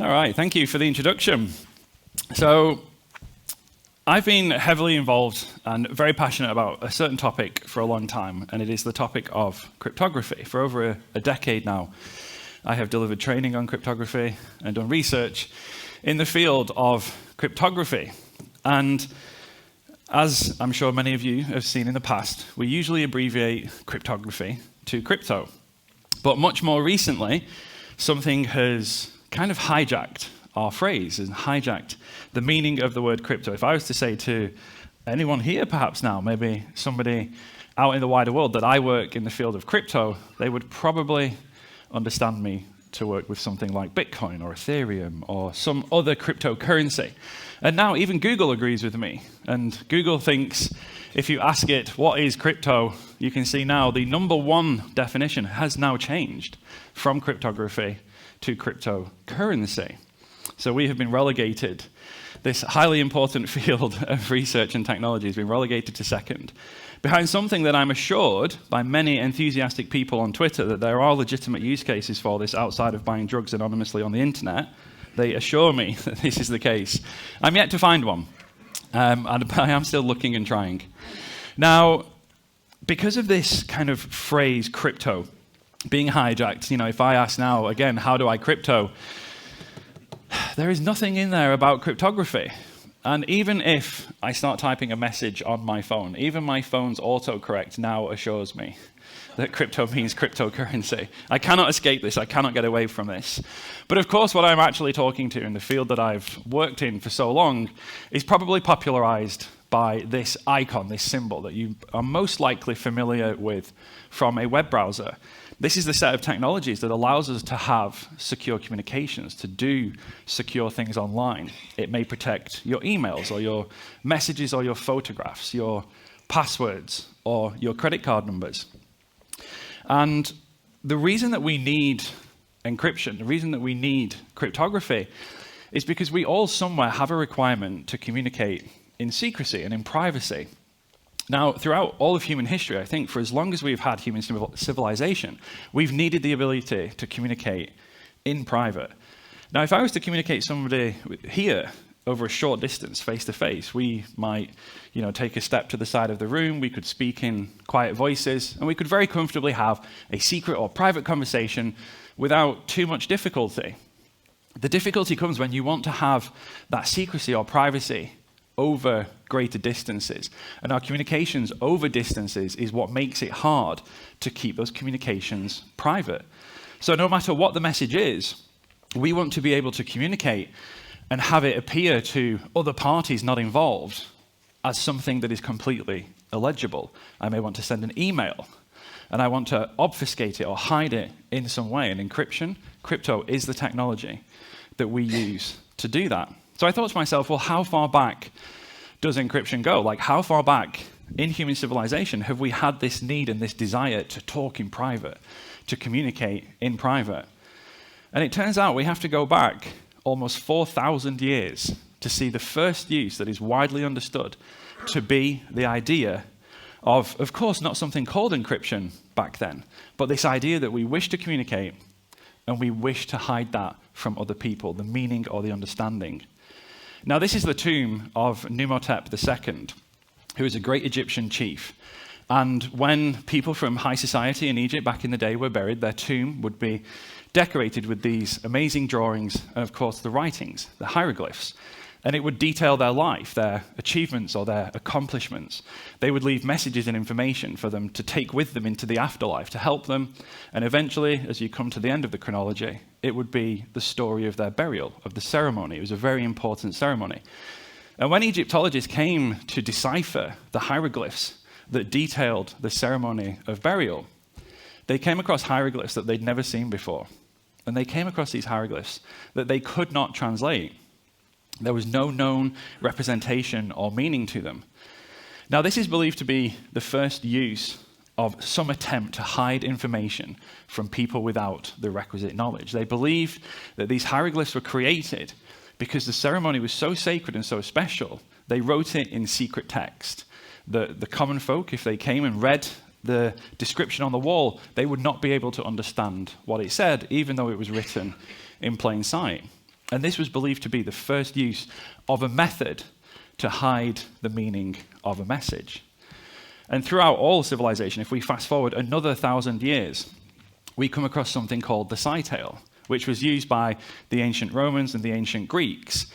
All right, thank you for the introduction. So, I've been heavily involved and very passionate about a certain topic for a long time, and it is the topic of cryptography. For over a decade now, I have delivered training on cryptography and done research in the field of cryptography. And as I'm sure many of you have seen in the past, we usually abbreviate cryptography to crypto. But much more recently, something has kind of hijacked our phrase and hijacked the meaning of the word crypto. If I was to say to anyone here perhaps now, maybe somebody out in the wider world, that I work in the field of crypto, they would probably understand me to work with something like Bitcoin or Ethereum or some other cryptocurrency. And now even Google agrees with me. And Google thinks if you ask it, what is crypto, you can see now the number one definition has now changed from cryptography to cryptocurrency. So we have been relegated, this highly important field of research and technology has been relegated to second, behind something that I'm assured by many enthusiastic people on Twitter that there are legitimate use cases for this outside of buying drugs anonymously on the internet. They assure me that this is the case. I'm yet to find one, and I am still looking and trying. Now, because of this kind of phrase, crypto, being hijacked, if I ask now, again, how do I crypto? There is nothing in there about cryptography. And even if I start typing a message on my phone, even my phone's autocorrect now assures me that crypto means cryptocurrency. I cannot escape this. I cannot get away from this. But of course, what I'm actually talking to in the field that I've worked in for so long is probably popularized by this icon, this symbol that you are most likely familiar with from a web browser. This is the set of technologies that allows us to have secure communications, to do secure things online. It may protect your emails or your messages or your photographs, your passwords or your credit card numbers. And the reason that we need encryption, the reason that we need cryptography is because we all somewhere have a requirement to communicate in secrecy and in privacy. Now, throughout all of human history, I think for as long as we've had human civilization, we've needed the ability to communicate in private. Now, if I was to communicate with somebody here over a short distance, face to face, we might, take a step to the side of the room, we could speak in quiet voices, and we could very comfortably have a secret or private conversation without too much difficulty. The difficulty comes when you want to have that secrecy or privacy over greater distances. And our communications over distances is what makes it hard to keep those communications private. So no matter what the message is, we want to be able to communicate and have it appear to other parties not involved as something that is completely illegible. I may want to send an email, and I want to obfuscate it or hide it in some way. And encryption, crypto, is the technology that we use to do that. So I thought to myself, well, how far back does encryption go? Like, how far back in human civilization have we had this need and this desire to talk in private, to communicate in private? And it turns out we have to go back almost 4,000 years to see the first use that is widely understood to be the idea of course, not something called encryption back then, but this idea that we wish to communicate and we wish to hide that from other people, the meaning or the understanding. Now, this is the tomb of Numhotep II, who was a great Egyptian chief. And when people from high society in Egypt back in the day were buried, their tomb would be decorated with these amazing drawings and, of course, the writings, the hieroglyphs. And it would detail their life, their achievements or their accomplishments. They would leave messages and information for them to take with them into the afterlife to help them. And eventually, as you come to the end of the chronology, it would be the story of their burial, of the ceremony. It was a very important ceremony. And when Egyptologists came to decipher the hieroglyphs that detailed the ceremony of burial, they came across hieroglyphs that they'd never seen before. And they came across these hieroglyphs that they could not translate. There was no known representation or meaning to them. Now, this is believed to be the first use of some attempt to hide information from people without the requisite knowledge. They believed that these hieroglyphs were created because the ceremony was so sacred and so special, they wrote it in secret text. The common folk, if they came and read the description on the wall, they would not be able to understand what it said, even though it was written in plain sight. And this was believed to be the first use of a method to hide the meaning of a message. And throughout all civilization, if we fast forward another 1,000 years, we come across something called the cytale, which was used by the ancient Romans and the ancient Greeks.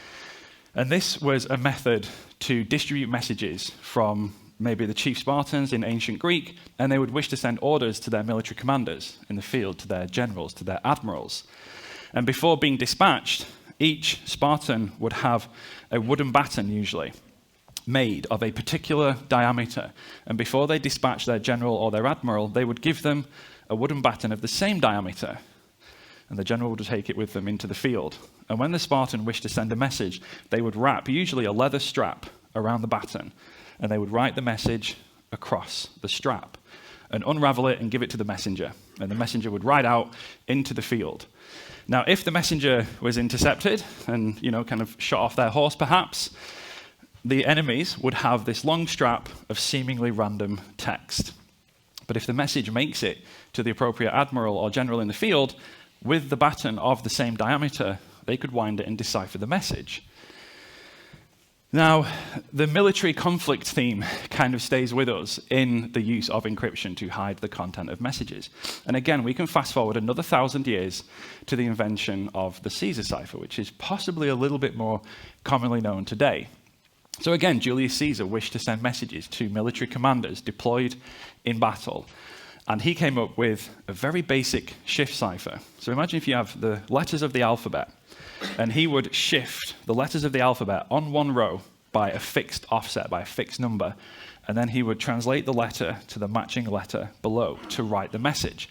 And this was a method to distribute messages from maybe the chief Spartans in ancient Greek, and they would wish to send orders to their military commanders in the field, to their generals, to their admirals. And before being dispatched, each Spartan would have a wooden baton, usually, made of a particular diameter. And before they dispatched their general or their admiral, they would give them a wooden baton of the same diameter. And the general would take it with them into the field. And when the Spartan wished to send a message, they would wrap usually a leather strap around the baton, and they would write the message across the strap and unravel it and give it to the messenger. And the messenger would ride out into the field. Now, if the messenger was intercepted and, kind of shot off their horse perhaps, the enemies would have this long strap of seemingly random text. But if the message makes it to the appropriate admiral or general in the field, with the baton of the same diameter, they could wind it and decipher the message. Now, the military conflict theme kind of stays with us in the use of encryption to hide the content of messages. And again, we can fast forward another 1,000 years to the invention of the Caesar cipher, which is possibly a little bit more commonly known today. So again, Julius Caesar wished to send messages to military commanders deployed in battle. And he came up with a very basic shift cipher. So imagine if you have the letters of the alphabet, and he would shift the letters of the alphabet on one row by a fixed offset, by a fixed number, and then he would translate the letter to the matching letter below to write the message.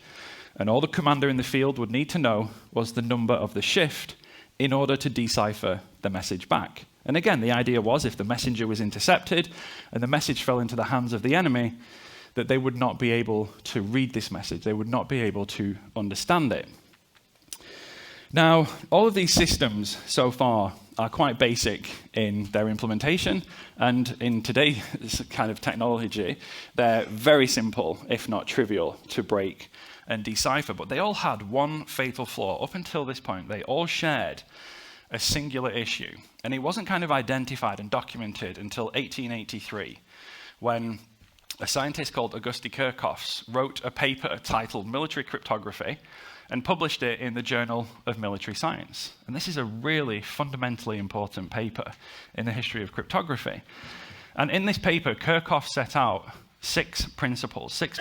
And all the commander in the field would need to know was the number of the shift in order to decipher the message back. And again, the idea was if the messenger was intercepted and the message fell into the hands of the enemy, that they would not be able to read this message. They would not be able to understand it. Now, all of these systems so far are quite basic in their implementation, and in today's kind of technology, they're very simple, if not trivial, to break and decipher. But they all had one fatal flaw. Up until this point, they all shared a singular issue, and it wasn't kind of identified and documented until 1883, when a scientist called Auguste Kerckhoffs wrote a paper titled Military Cryptography and published it in the Journal of Military Science. And this is a really fundamentally important paper in the history of cryptography. And in this paper, Kerckhoffs set out 6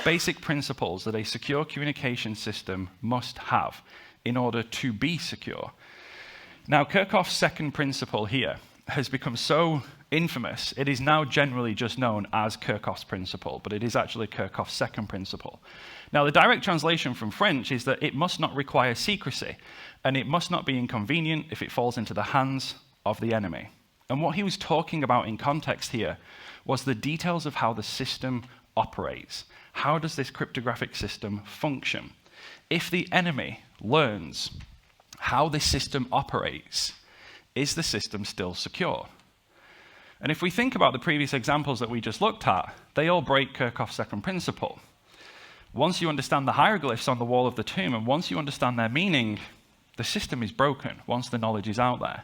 basic principles that a secure communication system must have in order to be secure. Now, Kerckhoffs' second principle here has become so infamous, it is now generally just known as Kerckhoffs' principle, but it is actually Kerckhoffs' second principle. Now, the direct translation from French is that it must not require secrecy, and it must not be inconvenient if it falls into the hands of the enemy. And what he was talking about in context here was the details of how the system operates. How does this cryptographic system function? If the enemy learns how this system operates, is the system still secure? And if we think about the previous examples that we just looked at, they all break Kerckhoffs' second principle. Once you understand the hieroglyphs on the wall of the tomb, and once you understand their meaning, the system is broken once the knowledge is out there.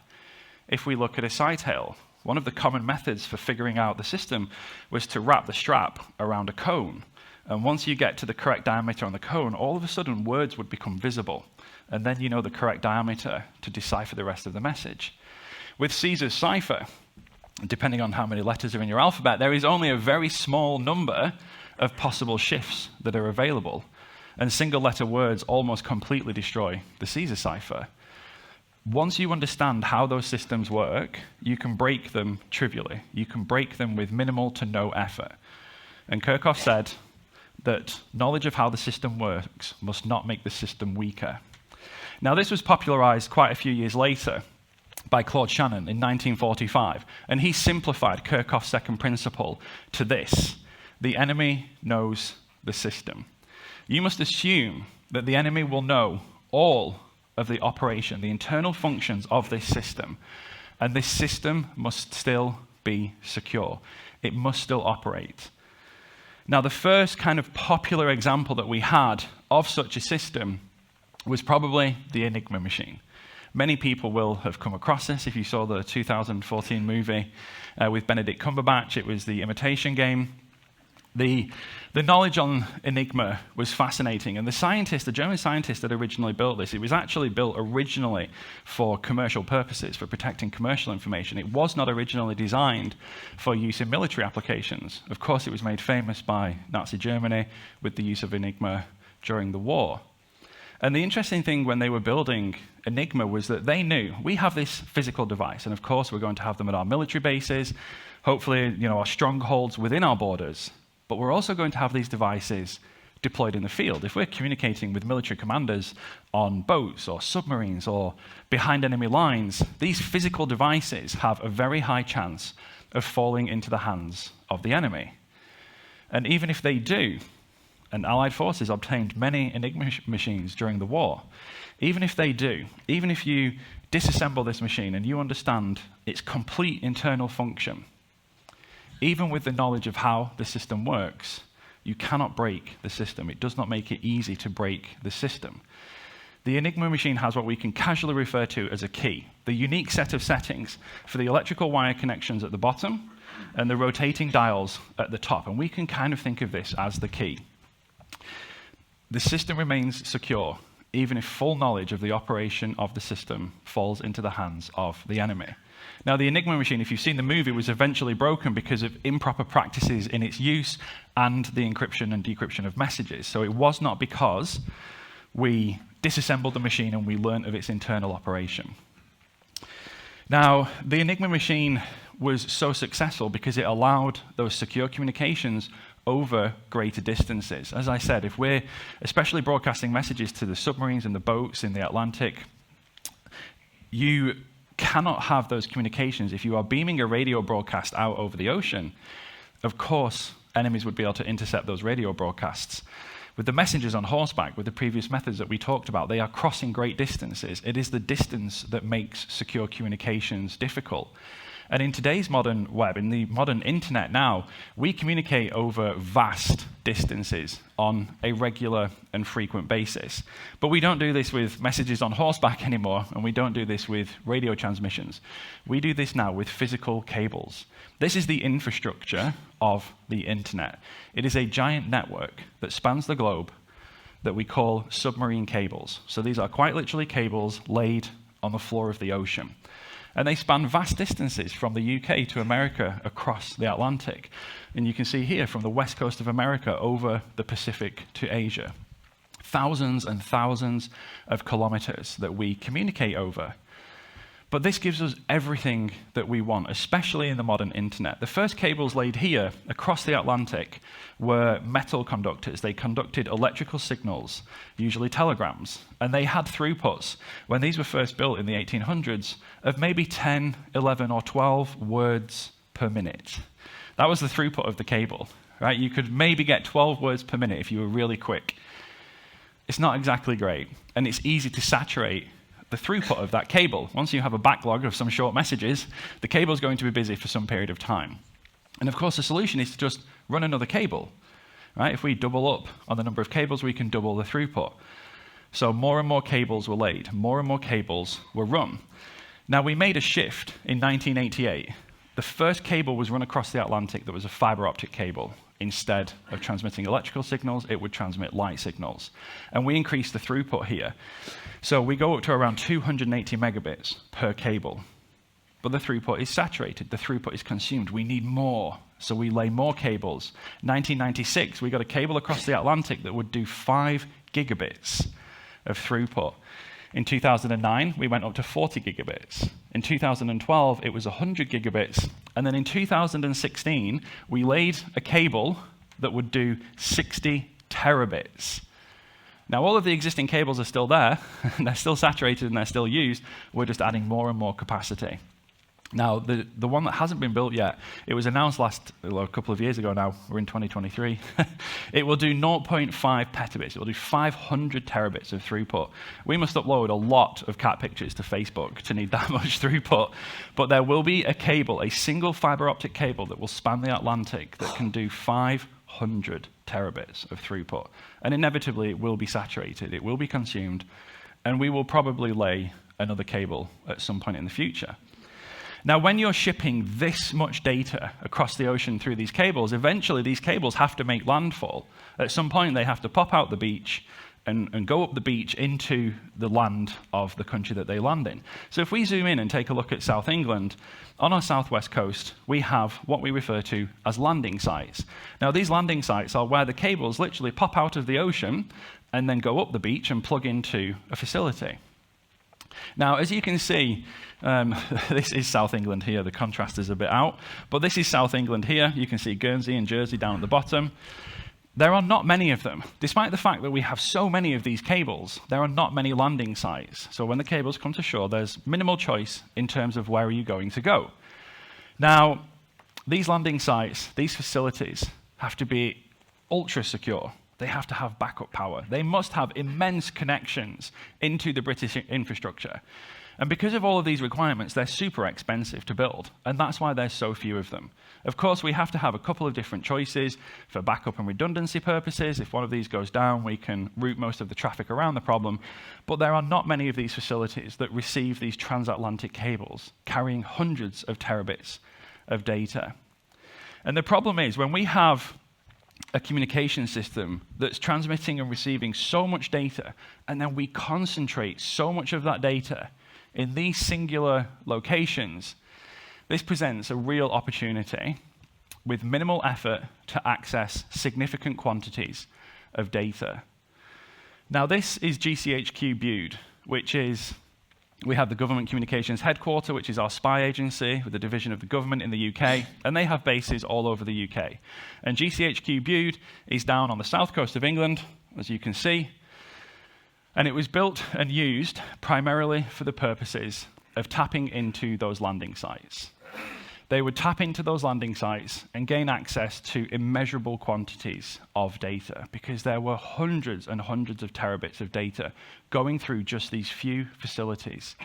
If we look at a cytale, one of the common methods for figuring out the system was to wrap the strap around a cone. And once you get to the correct diameter on the cone, all of a sudden words would become visible. And then you know the correct diameter to decipher the rest of the message. With Caesar's cipher, depending on how many letters are in your alphabet, there is only a very small number of possible shifts that are available. And single-letter words almost completely destroy the Caesar cipher. Once you understand how those systems work, you can break them trivially. You can break them with minimal to no effort. And Kerckhoffs said that knowledge of how the system works must not make the system weaker. Now, this was popularized quite a few years later by Claude Shannon in 1945, and he simplified Kerckhoffs' second principle to this: the enemy knows the system. You must assume that the enemy will know all of the operation, the internal functions of this system, and this system must still be secure. It must still operate. Now, the first kind of popular example that we had of such a system was probably the Enigma machine. Many people will have come across this. If you saw the 2014 movie with Benedict Cumberbatch, it was The Imitation Game. The knowledge on Enigma was fascinating, and the German scientist that originally built this, it was actually built originally for commercial purposes, for protecting commercial information. It was not originally designed for use in military applications. Of course, it was made famous by Nazi Germany with the use of Enigma during the war. And the interesting thing when they were building Enigma was that they knew, we have this physical device, and of course we're going to have them at our military bases, hopefully, our strongholds within our borders. But we're also going to have these devices deployed in the field. If we're communicating with military commanders on boats or submarines or behind enemy lines, these physical devices have a very high chance of falling into the hands of the enemy. And even if they do, and Allied forces obtained many Enigma machines during the war, even if they do, even if you disassemble this machine and you understand its complete internal function, even with the knowledge of how the system works, you cannot break the system. It does not make it easy to break the system. The Enigma machine has what we can casually refer to as a key, the unique set of settings for the electrical wire connections at the bottom and the rotating dials at the top. And we can kind of think of this as the key. The system remains secure, even if full knowledge of the operation of the system falls into the hands of the enemy. Now, the Enigma machine, if you've seen the movie, was eventually broken because of improper practices in its use and the encryption and decryption of messages. So it was not because we disassembled the machine and we learned of its internal operation. Now, the Enigma machine was so successful because it allowed those secure communications over greater distances. As I said, if we're especially broadcasting messages to the submarines and the boats in the Atlantic, you cannot have those communications. If you are beaming a radio broadcast out over the ocean, of course, enemies would be able to intercept those radio broadcasts. With the messengers on horseback, with the previous methods that we talked about, they are crossing great distances. It is the distance that makes secure communications difficult. And in today's modern web, in the modern internet now, we communicate over vast distances on a regular and frequent basis. But we don't do this with messages on horseback anymore, and we don't do this with radio transmissions. We do this now with physical cables. This is the infrastructure of the internet. It is a giant network that spans the globe that we call submarine cables. So these are quite literally cables laid on the floor of the ocean. And they span vast distances from the UK to America across the Atlantic. And you can see here from the west coast of America over the Pacific to Asia. Thousands and thousands of kilometers that we communicate over. But this gives us everything that we want, especially in the modern internet. The first cables laid here across the Atlantic were metal conductors. They conducted electrical signals, usually telegrams, and they had throughputs, when these were first built in the 1800s, of maybe 10, 11, or 12 words per minute. That was the throughput of the cable, right? You could maybe get 12 words per minute if you were really quick. It's not exactly great, and it's easy to saturate the throughput of that cable. Once you have a backlog of some short messages, the cable is going to be busy for some period of time. And of course, the solution is to just run another cable, right? If we double up on the number of cables, we can double the throughput. So more and more cables were laid, more and more cables were run. Now, we made a shift in 1988. The first cable was run across the Atlantic that was a fiber optic cable. Instead of transmitting electrical signals, it would transmit light signals. And we increased the throughput here. So we go up to around 280 megabits per cable. But the throughput is saturated. The throughput is consumed. We need more. So we lay more cables. 1996, we got a cable across the Atlantic that would do 5 gigabits of throughput. In 2009, we went up to 40 gigabits. In 2012, it was 100 gigabits. And then in 2016, we laid a cable that would do 60 terabits. Now, all of the existing cables are still there, and they're still saturated and they're still used. We're just adding more and more capacity. Now, the one that hasn't been built yet, it was announced a couple of years ago now, we're in 2023. It will do 0.5 petabits, it will do 500 terabits of throughput. We must upload a lot of cat pictures to Facebook to need that much throughput. But there will be a cable, a single fiber optic cable that will span the Atlantic that can do 500 terabits of throughput. And inevitably, it will be saturated, it will be consumed, and we will probably lay another cable at some point in the future. Now, when you're shipping this much data across the ocean through these cables, eventually these cables have to make landfall. At some point, they have to pop out the beach and go up the beach into the land of the country that they land in. So if we zoom in and take a look at South England, on our southwest coast, we have what we refer to as landing sites. Now, these landing sites are where the cables literally pop out of the ocean and then go up the beach and plug into a facility. Now, as you can see, this is South England here. The contrast is a bit out. But this is South England here. You can see Guernsey and Jersey down at the bottom. There are not many of them. Despite the fact that we have so many of these cables, there are not many landing sites. So when the cables come to shore, there's minimal choice in terms of where are you going to go. Now, these landing sites, these facilities, have to be ultra secure. They have to have backup power. They must have immense connections into the British infrastructure. And because of all of these requirements, they're super expensive to build, and that's why there's so few of them. Of course, we have to have a couple of different choices for backup and redundancy purposes. If one of these goes down, we can route most of the traffic around the problem, but there are not many of these facilities that receive these transatlantic cables carrying hundreds of terabits of data. And the problem is, when we have a communication system that's transmitting and receiving so much data, and then we concentrate so much of that data in these singular locations, this presents a real opportunity with minimal effort to access significant quantities of data. Now, this is GCHQ Bude, which is, we have the Government Communications Headquarter, which is our spy agency with a division of the government in the UK, and they have bases all over the UK. And GCHQ Bude is down on the south coast of England, as you can see, and it was built and used primarily for the purposes of tapping into those landing sites. They would tap into those landing sites and gain access to immeasurable quantities of data, because there were hundreds and hundreds of terabits of data going through just these few facilities.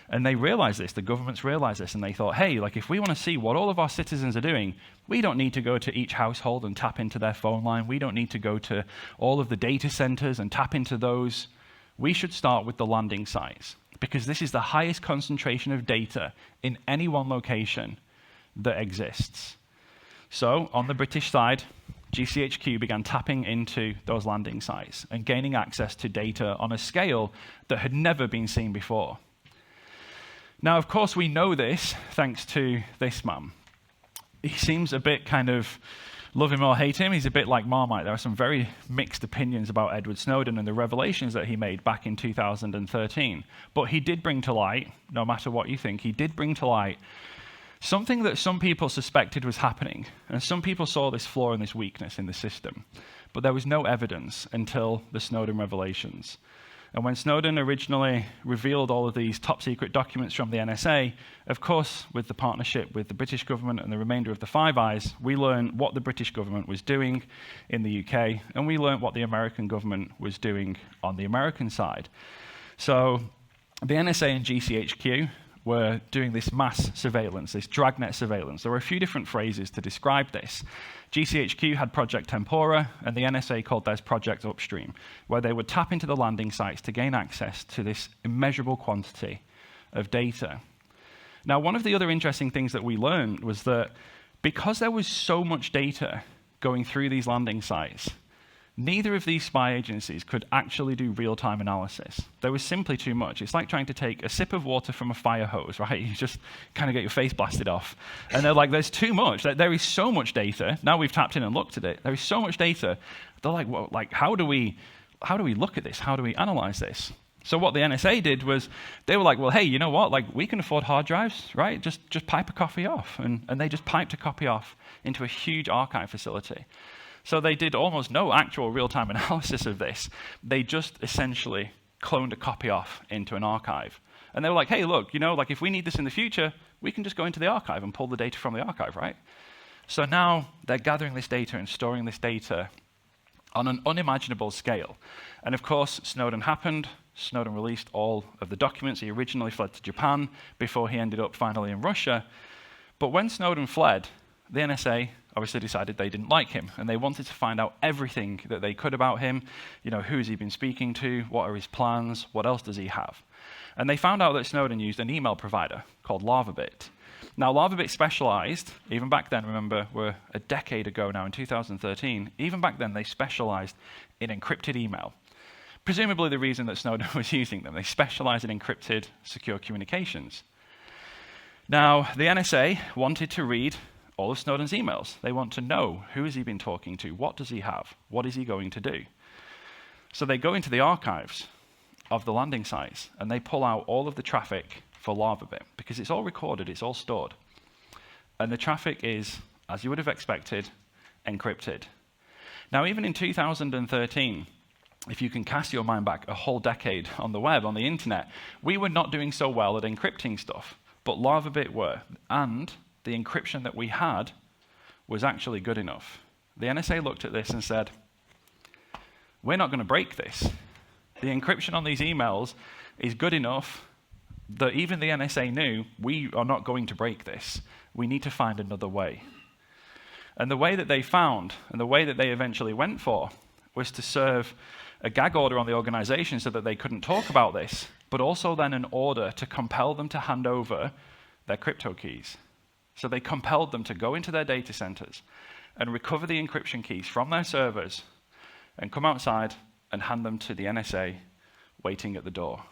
And they realized this, the governments realized this, and they thought, hey, like if we want to see what all of our citizens are doing, we don't need to go to each household and tap into their phone line. We don't need to go to all of the data centers and tap into those. We should start with the landing sites, because this is the highest concentration of data in any one location that exists. So on the British side, GCHQ began tapping into those landing sites and gaining access to data on a scale that had never been seen before. Now, of course, we know this thanks to this man. He seems a bit kind of, love him or hate him, he's a bit like Marmite. There are some very mixed opinions about Edward Snowden and the revelations that he made back in 2013. But he did bring to light, no matter what you think, he did bring to light something that some people suspected was happening, and some people saw this flaw and this weakness in the system. But there was no evidence until the Snowden revelations. And when Snowden originally revealed all of these top-secret documents from the NSA, of course, with the partnership with the British government and the remainder of the Five Eyes, we learned what the British government was doing in the UK, and we learned what the American government was doing on the American side. So the NSA and GCHQ were doing this mass surveillance, this dragnet surveillance. There were a few different phrases to describe this. GCHQ had Project Tempora, and the NSA called theirs Project Upstream, where they would tap into the landing sites to gain access to this immeasurable quantity of data. Now, one of the other interesting things that we learned was that because there was so much data going through these landing sites, neither of these spy agencies could actually do real-time analysis. There was simply too much. It's like trying to take a sip of water from a fire hose, right? You just kind of get your face blasted off. And they're like, there's too much. There is so much data. Now we've tapped in and looked at it. There is so much data. They're like, well, like, how do we look at this? How do we analyze this? So what the NSA did was they were like, well, hey, you know what? Like, we can afford hard drives, right? Just pipe a copy off. And they just piped a copy off into a huge archive facility. So they did almost no actual real-time analysis of this. They just essentially cloned a copy off into an archive. And they were like, hey, look, you know, like if we need this in the future, we can just go into the archive and pull the data from the archive, right? So now they're gathering this data and storing this data on an unimaginable scale. And of course, Snowden happened. Snowden released all of the documents. He originally fled to Japan before he ended up finally in Russia. But when Snowden fled, the NSA obviously decided they didn't like him, and they wanted to find out everything that they could about him. You know, who has he been speaking to? What are his plans? What else does he have? And they found out that Snowden used an email provider called LavaBit. Now, LavaBit specialized, even back then, remember, we're a decade ago now, in 2013, even back then they specialized in encrypted email. Presumably the reason that Snowden was using them. They specialized in encrypted secure communications. Now, the NSA wanted to read all of Snowden's emails. They want to know, who has he been talking to? What does he have? What is he going to do? So they go into the archives of the landing sites, and they pull out all of the traffic for LavaBit, because it's all recorded, it's all stored. And the traffic is, as you would have expected, encrypted. Now, even in 2013, if you can cast your mind back a whole decade on the web, on the internet, we were not doing so well at encrypting stuff, but LavaBit were, and the encryption that we had was actually good enough. The NSA looked at this and said, we're not going to break this. The encryption on these emails is good enough that even the NSA knew, we are not going to break this. We need to find another way. And the way that they found, and the way that they eventually went for, was to serve a gag order on the organization so that they couldn't talk about this, but also then an order to compel them to hand over their crypto keys. So they compelled them to go into their data centers and recover the encryption keys from their servers and come outside and hand them to the NSA waiting at the door.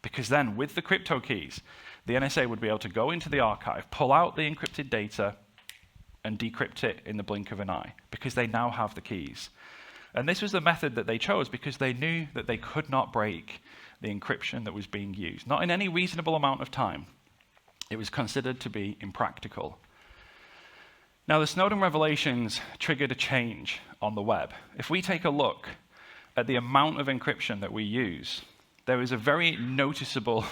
Because then, with the crypto keys, the NSA would be able to go into the archive, pull out the encrypted data, and decrypt it in the blink of an eye, because they now have the keys. And this was the method that they chose because they knew that they could not break the encryption that was being used. Not in any reasonable amount of time. It was considered to be impractical. Now, the Snowden revelations triggered a change on the web. If we take a look at the amount of encryption that we use, there is a very noticeable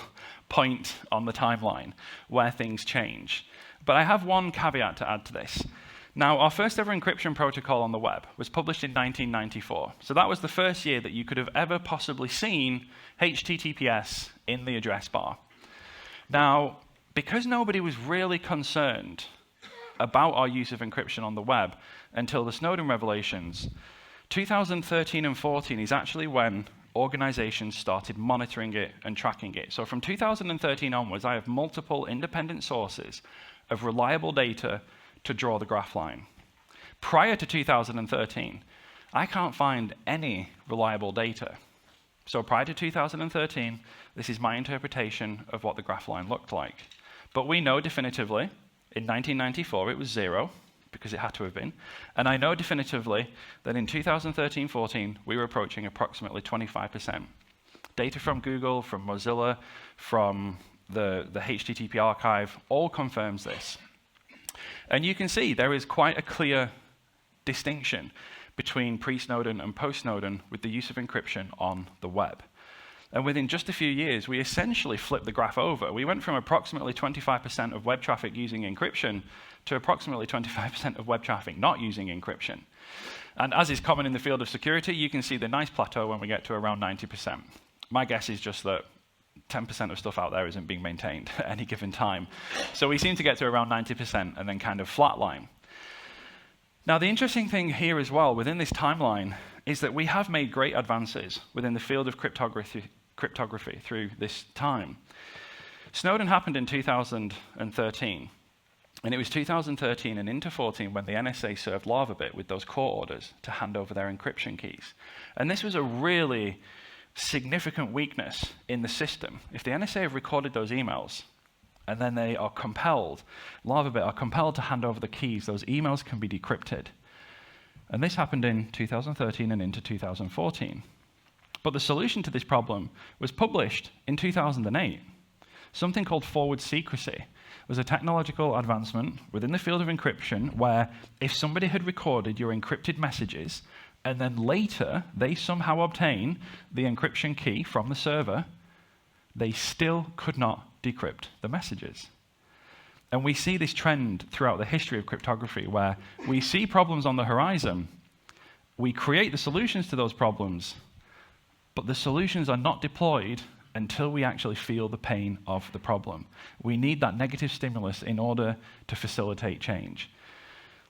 point on the timeline where things change. But I have one caveat to add to this. Now, our first ever encryption protocol on the web was published in 1994. So that was the first year that you could have ever possibly seen HTTPS in the address bar. Now, because nobody was really concerned about our use of encryption on the web until the Snowden revelations, 2013 and 14 is actually when organizations started monitoring it and tracking it. So from 2013 onwards, I have multiple independent sources of reliable data to draw the graph line. Prior to 2013, I can't find any reliable data. So prior to 2013, this is my interpretation of what the graph line looked like. But we know definitively, in 1994 it was 0, because it had to have been. And I know definitively that in 2013-14, we were approaching approximately 25%. Data from Google, from Mozilla, from the HTTP archive, all confirms this. And you can see there is quite a clear distinction between pre-Snowden and post-Snowden with the use of encryption on the web. And within just a few years, we essentially flipped the graph over. We went from approximately 25% of web traffic using encryption to approximately 25% of web traffic not using encryption. And as is common in the field of security, you can see the nice plateau when we get to around 90%. My guess is just that 10% of stuff out there isn't being maintained at any given time. So we seem to get to around 90% and then kind of flatline. Now, the interesting thing here as well, within this timeline, is that we have made great advances within the field of cryptography through this time. Snowden happened in 2013, and it was 2013 and into 14 when the NSA served LavaBit with those court orders to hand over their encryption keys. And this was a really significant weakness in the system. If the NSA have recorded those emails, and then they are compelled, LavaBit are compelled to hand over the keys, those emails can be decrypted. And this happened in 2013 and into 2014. But the solution to this problem was published in 2008. Something called forward secrecy was a technological advancement within the field of encryption where if somebody had recorded your encrypted messages and then later they somehow obtain the encryption key from the server, they still could not decrypt the messages. And we see this trend throughout the history of cryptography where we see problems on the horizon, we create the solutions to those problems, but the solutions are not deployed until we actually feel the pain of the problem. We need that negative stimulus in order to facilitate change.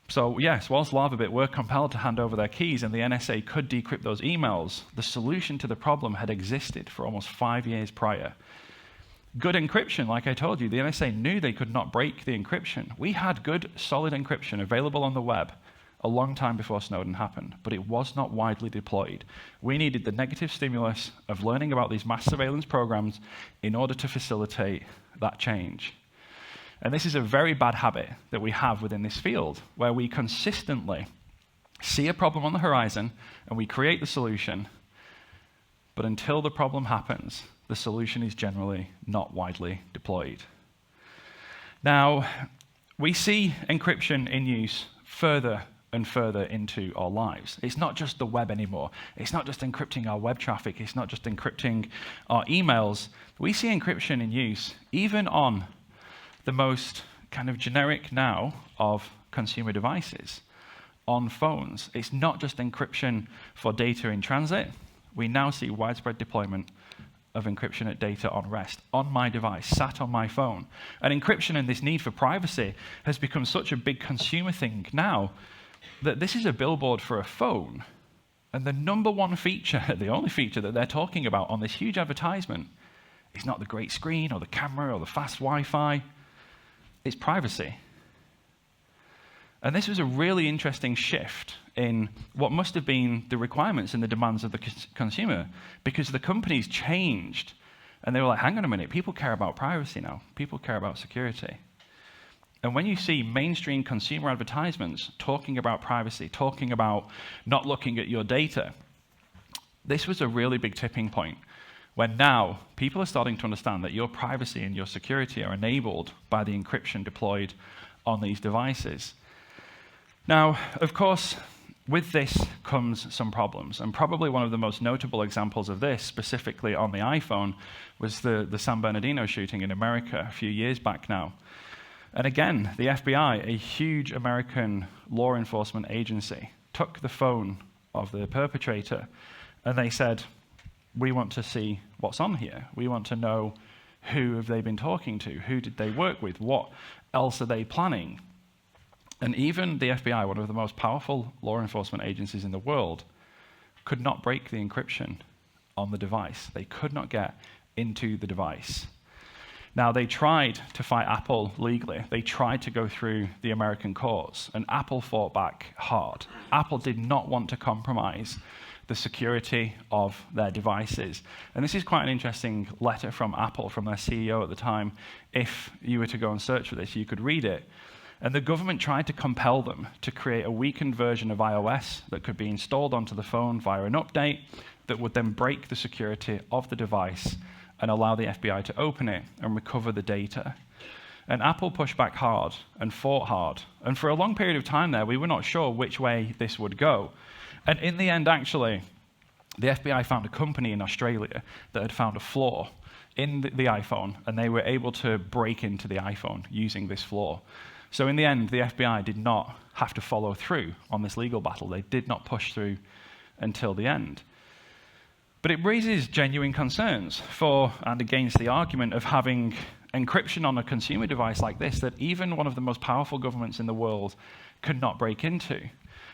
So yes, whilst Lavabit were compelled to hand over their keys and the NSA could decrypt those emails, the solution to the problem had existed for almost 5 years prior. Good encryption, like I told you, the NSA knew they could not break the encryption. We had good, solid encryption available on the web a long time before Snowden happened, but it was not widely deployed. We needed the negative stimulus of learning about these mass surveillance programs in order to facilitate that change. And this is a very bad habit that we have within this field, where we consistently see a problem on the horizon and we create the solution, but until the problem happens, the solution is generally not widely deployed. Now, we see encryption in use further and further into our lives. It's not just the web anymore. It's not just encrypting our web traffic. It's not just encrypting our emails. We see encryption in use even on the most kind of generic now of consumer devices, on phones. It's not just encryption for data in transit. We now see widespread deployment of encryption at data on rest, on my device, sat on my phone. And encryption and this need for privacy has become such a big consumer thing now that this is a billboard for a phone. And the number one feature, the only feature that they're talking about on this huge advertisement is not the great screen or the camera or the fast Wi-Fi. It's privacy. And this was a really interesting shift in what must have been the requirements and the demands of the consumer, because the companies changed and they were like, hang on a minute, people care about privacy now. People care about security. And when you see mainstream consumer advertisements talking about privacy, talking about not looking at your data, this was a really big tipping point when now people are starting to understand that your privacy and your security are enabled by the encryption deployed on these devices. Now, of course, with this comes some problems, and probably one of the most notable examples of this, specifically on the iPhone, was the San Bernardino shooting in America a few years back now. And again, the FBI, a huge American law enforcement agency, took the phone of the perpetrator and they said, we want to see what's on here. We want to know who have they been talking to, who did they work with, what else are they planning. And even the FBI, one of the most powerful law enforcement agencies in the world, could not break the encryption on the device. They could not get into the device. Now, they tried to fight Apple legally. They tried to go through the American courts, and Apple fought back hard. Apple did not want to compromise the security of their devices. And this is quite an interesting letter from Apple, from their CEO at the time. If you were to go and search for this, you could read it. And the government tried to compel them to create a weakened version of iOS that could be installed onto the phone via an update that would then break the security of the device and allow the FBI to open it and recover the data. And Apple pushed back hard and fought hard. And for a long period of time there, we were not sure which way this would go. And in the end, actually, the FBI found a company in Australia that had found a flaw in the iPhone, and they were able to break into the iPhone using this flaw. So in the end, the FBI did not have to follow through on this legal battle. They did not push through until the end. But it raises genuine concerns for and against the argument of having encryption on a consumer device like this that even one of the most powerful governments in the world could not break into.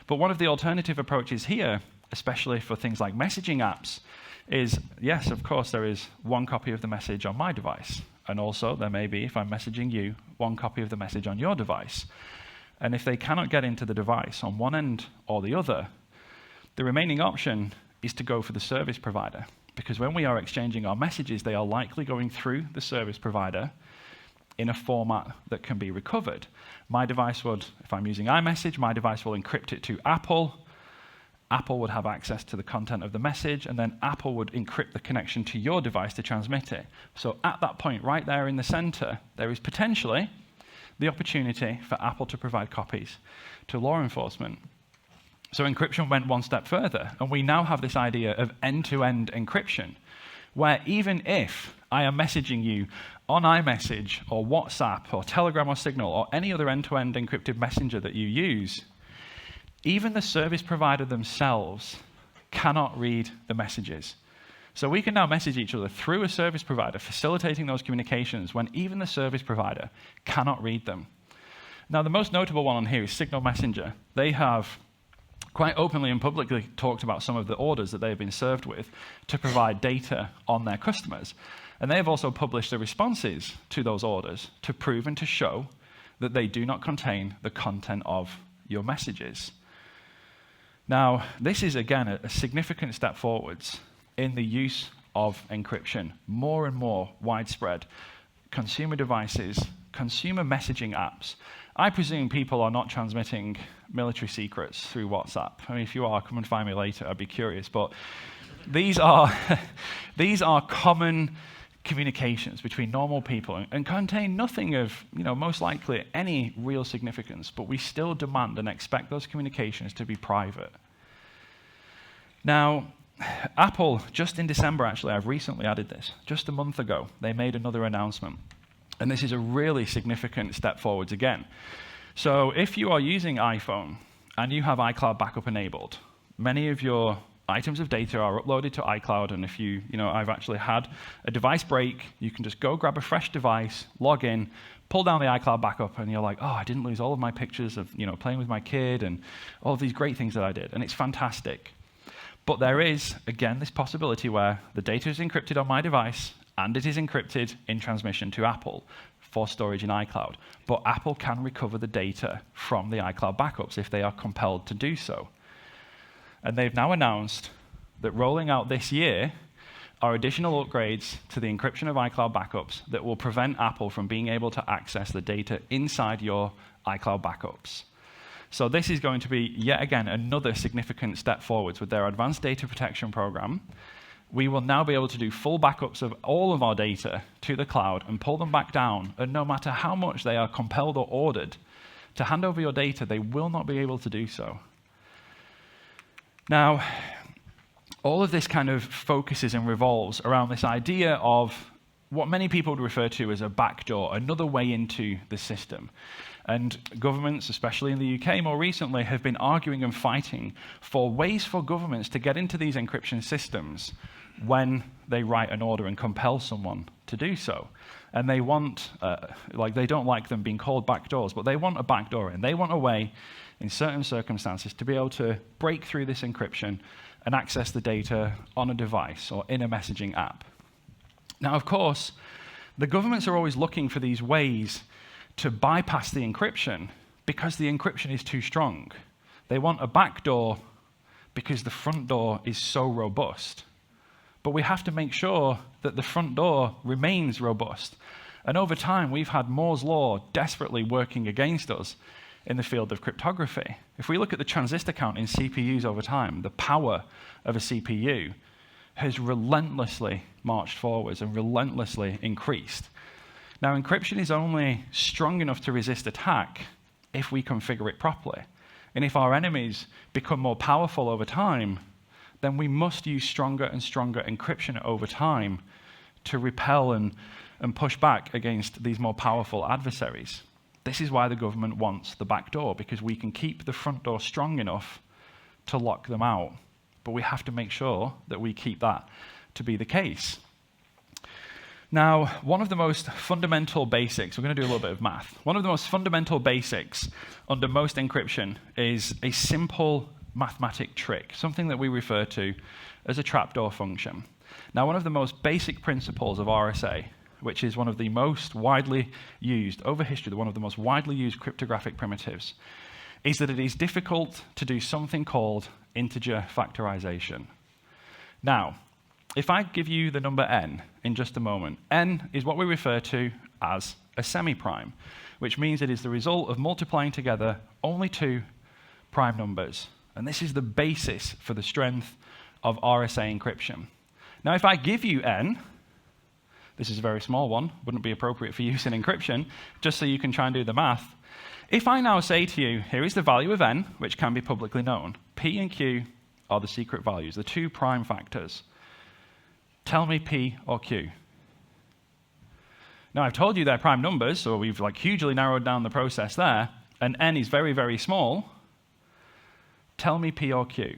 But one of the alternative approaches here, especially for things like messaging apps, is, yes, of course, there is one copy of the message on my device. And also, there may be, if I'm messaging you, one copy of the message on your device. And if they cannot get into the device on one end or the other, the remaining option is to go for the service provider. Because when we are exchanging our messages, they are likely going through the service provider in a format that can be recovered. My device would, if I'm using iMessage, my device will encrypt it to Apple. Apple would have access to the content of the message, and then Apple would encrypt the connection to your device to transmit it. So at that point, right there in the center, there is potentially the opportunity for Apple to provide copies to law enforcement. So encryption went one step further, and we now have this idea of end-to-end encryption, where even if I am messaging you on iMessage or WhatsApp or Telegram or Signal or any other end-to-end encrypted messenger that you use, even the service provider themselves cannot read the messages. So we can now message each other through a service provider, facilitating those communications when even the service provider cannot read them. Now, the most notable one on here is Signal Messenger. They have quite openly and publicly talked about some of the orders that they've been served with to provide data on their customers. And they have also published the responses to those orders to prove and to show that they do not contain the content of your messages. Now, this is, again, a significant step forwards in the use of encryption. More and more widespread. Consumer devices, consumer messaging apps. I presume people are not transmitting military secrets through WhatsApp. I mean, if you are, come and find me later. I'd be curious. But these are common communications between normal people and contain nothing of, most likely any real significance. But we still demand and expect those communications to be private. Now, Apple, just in December, actually, I've recently added this. Just a month ago, they made another announcement. And this is a really significant step forwards again. So if you are using iPhone and you have iCloud backup enabled, many of your items of data are uploaded to iCloud, and if I've actually had a device break, you can just go grab a fresh device, log in, pull down the iCloud backup, and you're like, oh, I didn't lose all of my pictures of playing with my kid and all of these great things that I did, and it's fantastic. But there is, again, this possibility where the data is encrypted on my device, and it is encrypted in transmission to Apple for storage in iCloud. But Apple can recover the data from the iCloud backups if they are compelled to do so. And they've now announced that rolling out this year are additional upgrades to the encryption of iCloud backups that will prevent Apple from being able to access the data inside your iCloud backups. So this is going to be, yet again, another significant step forwards with their advanced data protection program. We will now be able to do full backups of all of our data to the cloud and pull them back down. And no matter how much they are compelled or ordered to hand over your data, they will not be able to do so. Now, all of this kind of focuses and revolves around this idea of what many people would refer to as a backdoor, another way into the system. And governments, especially in the UK more recently, have been arguing and fighting for ways for governments to get into these encryption systems when they write an order and compel someone to do so. And they want, they don't like them being called backdoors, but they want a backdoor in. They want a way, in certain circumstances, to be able to break through this encryption and access the data on a device or in a messaging app. Now, of course, the governments are always looking for these ways to bypass the encryption because the encryption is too strong. They want a backdoor because the front door is so robust. But we have to make sure that the front door remains robust. And over time, we've had Moore's law desperately working against us in the field of cryptography. If we look at the transistor count in CPUs over time, the power of a CPU has relentlessly marched forwards and relentlessly increased. Now, encryption is only strong enough to resist attack if we configure it properly. And if our enemies become more powerful over time, then we must use stronger and stronger encryption over time to repel and push back against these more powerful adversaries. This is why the government wants the back door, because we can keep the front door strong enough to lock them out. But we have to make sure that we keep that to be the case. Now, one of the most fundamental basics, we're going to do a little bit of math. One of the most fundamental basics under most encryption is a simple mathematic trick, something that we refer to as a trapdoor function. Now, one of the most basic principles of RSA, which is one of the most widely used, over history, one of the most widely used cryptographic primitives, is that it is difficult to do something called integer factorization. Now, if I give you the number n in just a moment, n is what we refer to as a semi-prime, which means it is the result of multiplying together only two prime numbers. And this is the basis for the strength of RSA encryption. Now, if I give you n, this is a very small one, wouldn't be appropriate for use in encryption, just so you can try and do the math. If I now say to you, here is the value of n, which can be publicly known. P and Q are the secret values, the two prime factors. Tell me P or Q. Now, I've told you they're prime numbers, so we've hugely narrowed down the process there, and n is very, very small. Tell me P or Q.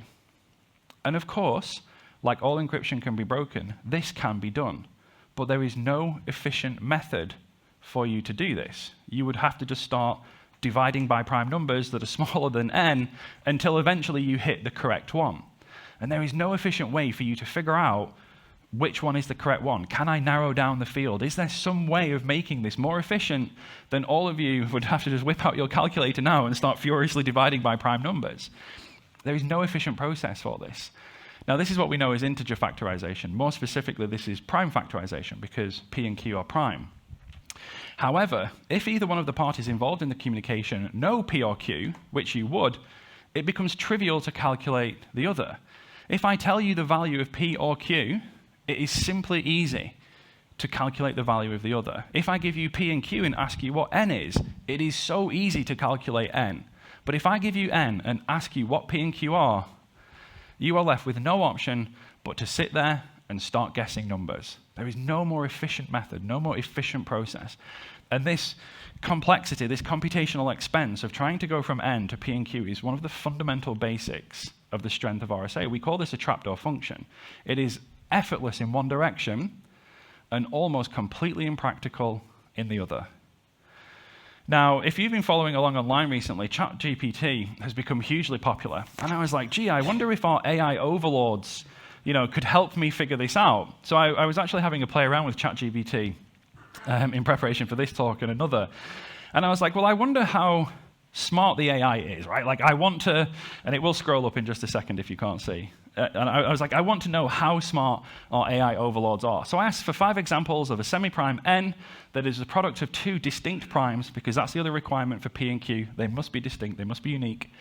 And of course, like all encryption can be broken, this can be done. But there is no efficient method for you to do this. You would have to just start dividing by prime numbers that are smaller than n until eventually you hit the correct one. And there is no efficient way for you to figure out which one is the correct one. Can I narrow down the field? Is there some way of making this more efficient than all of you would have to just whip out your calculator now and start furiously dividing by prime numbers? There is no efficient process for this. Now, this is what we know as integer factorization. More specifically, this is prime factorization because P and Q are prime. However, if either one of the parties involved in the communication know P or Q, which you would, it becomes trivial to calculate the other. If I tell you the value of P or Q, it is simply easy to calculate the value of the other. If I give you P and Q and ask you what n is, it is so easy to calculate n. But if I give you n and ask you what P and Q are, you are left with no option but to sit there and start guessing numbers. There is no more efficient method, no more efficient process. And this complexity, this computational expense of trying to go from n to P and Q is one of the fundamental basics of the strength of RSA. We call this a trapdoor function. It is effortless in one direction and almost completely impractical in the other. Now, if you've been following along online recently, ChatGPT has become hugely popular. And I was like, gee, I wonder if our AI overlords, could help me figure this out. So I was actually having a play around with ChatGPT in preparation for this talk and another. And I was like, well, I wonder how smart the AI is, right? Like, I want to, and it will scroll up in just a second if you can't see. And I was like, I want to know how smart our AI overlords are. So I asked for 5 examples of a semi-prime n that is the product of 2 distinct primes, because that's the other requirement for P and Q. They must be distinct, they must be unique,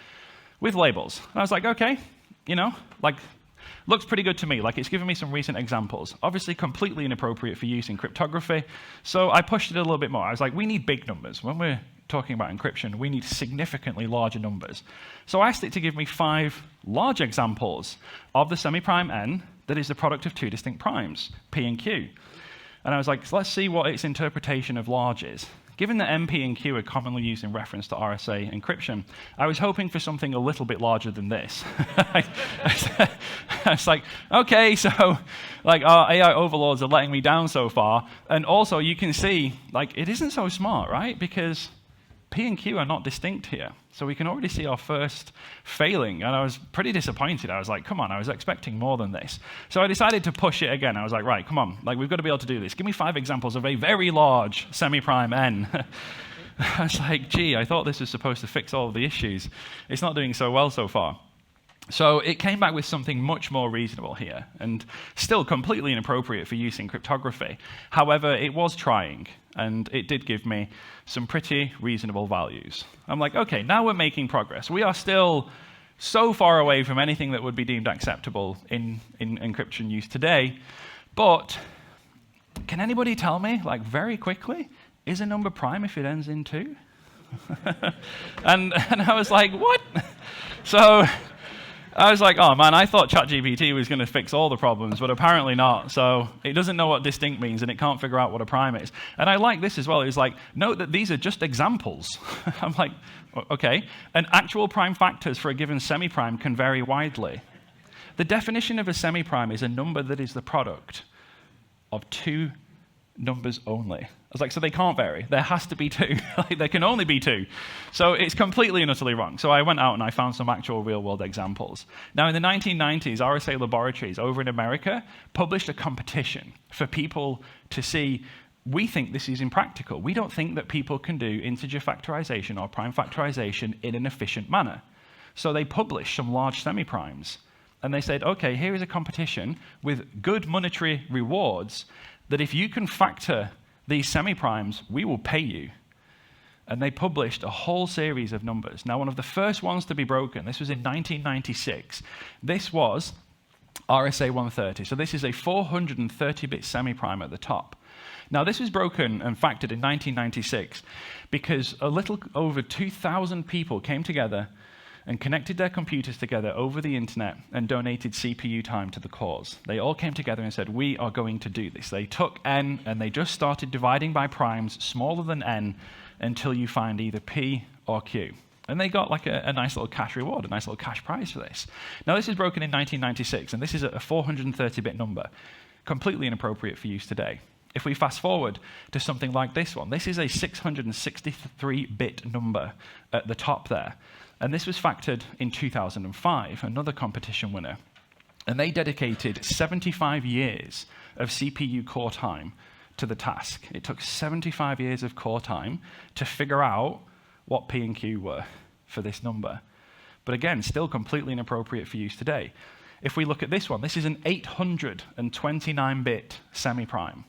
with labels. And I was like, okay, looks pretty good to me. Like, it's given me some recent examples. Obviously completely inappropriate for use in cryptography. So I pushed it a little bit more. I was like, we need big numbers. When we're talking about encryption, we need significantly larger numbers. So I asked it to give me 5 large examples of the semi-prime n that is the product of 2 distinct primes, P and Q. And I was like, let's see what its interpretation of large is. Given that M, P, and Q are commonly used in reference to RSA encryption, I was hoping for something a little bit larger than this. I was like, okay, so our AI overlords are letting me down so far. And also, you can see, it isn't so smart, right? Because P and Q are not distinct here. So we can already see our first failing. And I was pretty disappointed. I was like, come on, I was expecting more than this. So I decided to push it again. I was like, right, come on, we've got to be able to do this. Give me 5 examples of a very large semi-prime n. I was like, gee, I thought this was supposed to fix all of the issues. It's not doing so well so far. So it came back with something much more reasonable here, and still completely inappropriate for use in cryptography. However, it was trying, and it did give me some pretty reasonable values. I'm like, okay, now we're making progress. We are still so far away from anything that would be deemed acceptable in encryption use today, but can anybody tell me, very quickly, is a number prime if it ends in 2? and I was like, what? So I was like, oh man, I thought ChatGPT was going to fix all the problems, but apparently not. So it doesn't know what distinct means, and it can't figure out what a prime is. And I like this as well. It's like, note that these are just examples. I'm like, okay. And actual prime factors for a given semi-prime can vary widely. The definition of a semi-prime is a number that is the product of 2 numbers only. I was like, so they can't vary. There has to be 2. There can only be 2. So it's completely and utterly wrong. So I went out and I found some actual real-world examples. Now, in the 1990s, RSA laboratories over in America published a competition for people to see, we think this is impractical. We don't think that people can do integer factorization or prime factorization in an efficient manner. So they published some large semi-primes. And they said, okay, here is a competition with good monetary rewards that if you can factor these semi-primes, we will pay you. And they published a whole series of numbers. Now, one of the first ones to be broken, this was in 1996. This was RSA 130. So this is a 430-bit semi-prime at the top. Now, this was broken and factored in 1996 because a little over 2,000 people came together and connected their computers together over the internet and donated CPU time to the cause. They all came together and said, we are going to do this. They took n and they just started dividing by primes smaller than n until you find either P or Q. And they got a nice little cash reward, a nice little cash prize for this. Now, this is broken in 1996, and this is a 430-bit number, completely inappropriate for use today. If we fast forward to something like this one, this is a 663-bit number at the top there. And this was factored in 2005, another competition winner. And they dedicated 75 years of CPU core time to the task. It took 75 years of core time to figure out what P and Q were for this number. But again, still completely inappropriate for use today. If we look at this one, this is an 829-bit semi-prime.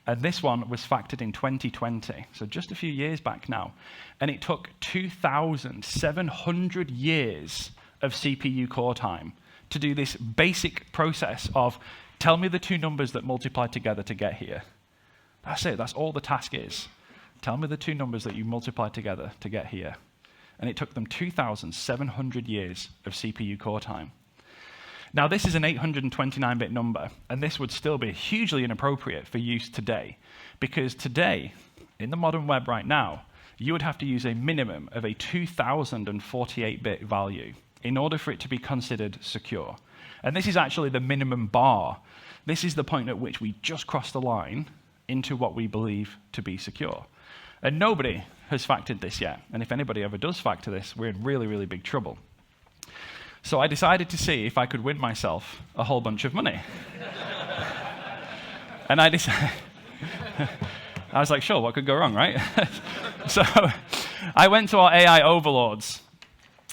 And this one was factored in 2020, so just a few years back now. And it took 2,700 years of CPU core time to do this basic process of tell me the two numbers that multiply together to get here. That's it, that's all the task is. Tell me the two numbers that you multiply together to get here. And it took them 2,700 years of CPU core time. Now, this is an 829-bit number, and this would still be hugely inappropriate for use today, because today, in the modern web right now, you would have to use a minimum of a 2,048-bit value in order for it to be considered secure. And this is actually the minimum bar. This is the point at which we just crossed the line into what we believe to be secure. And nobody has factored this yet, and if anybody ever does factor this, we're in really, really big trouble. So I decided to see if I could win myself a whole bunch of money. And I decided, I was like, sure, what could go wrong, right? So I went to our AI overlords,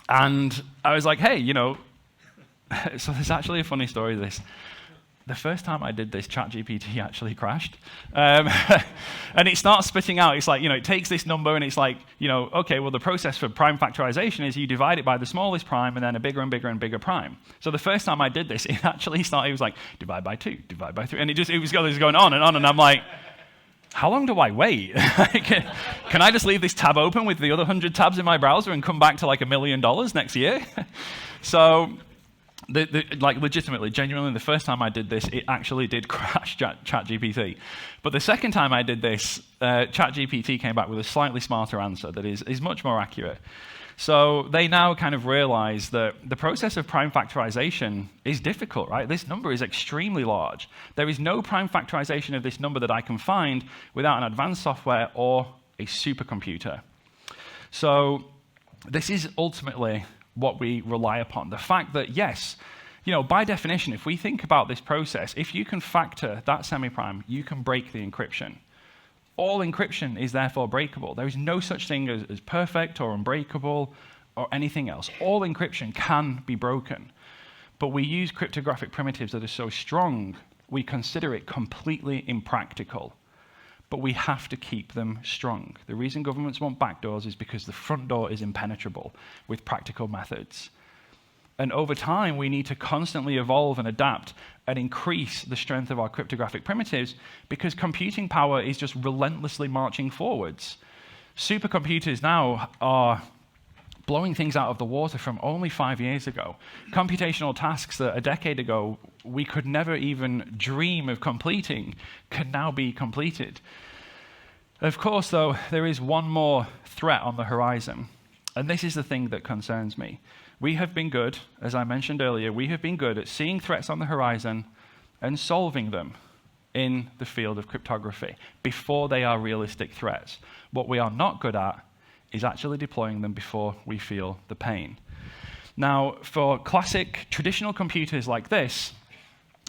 and I was like, hey, you know, so there's actually a funny story to this. The first time I did this, ChatGPT actually crashed. And it starts spitting out, it's like, you know, it takes this number and it's like, you know, okay, well, the process for prime factorization is you divide it by the smallest prime and then a bigger and bigger and bigger prime. So the first time I did this, it actually started, it was like, divide by 2, divide by 3, and it was going on, and I'm like, how long do I wait? Can I just leave this tab open with the other 100 tabs in my browser and come back to like $1 million next year? So, like legitimately, genuinely, the first time I did this, it actually did crash ChatGPT. But the second time I did this, ChatGPT came back with a slightly smarter answer that is much more accurate. So they now kind of realize that the process of prime factorization is difficult, right? This number is extremely large. There is no prime factorization of this number that I can find without an advanced software or a supercomputer. So this is ultimately what we rely upon. The fact that, yes, you know, by definition, if we think about this process, if you can factor that semi-prime, you can break the encryption. All encryption is therefore breakable. There is no such thing as perfect or unbreakable or anything else. All encryption can be broken. But we use cryptographic primitives that are so strong, we consider it completely impractical. But we have to keep them strong. The reason governments want backdoors is because the front door is impenetrable with practical methods. And over time, we need to constantly evolve and adapt and increase the strength of our cryptographic primitives because computing power is just relentlessly marching forwards. Supercomputers now are blowing things out of the water from only 5 years ago. Computational tasks that a decade ago we could never even dream of completing can now be completed. Of course, though, there is one more threat on the horizon, and this is the thing that concerns me. We have been good, as I mentioned earlier, we have been good at seeing threats on the horizon and solving them in the field of cryptography before they are realistic threats. What we are not good at is actually deploying them before we feel the pain. Now, for classic traditional computers like this,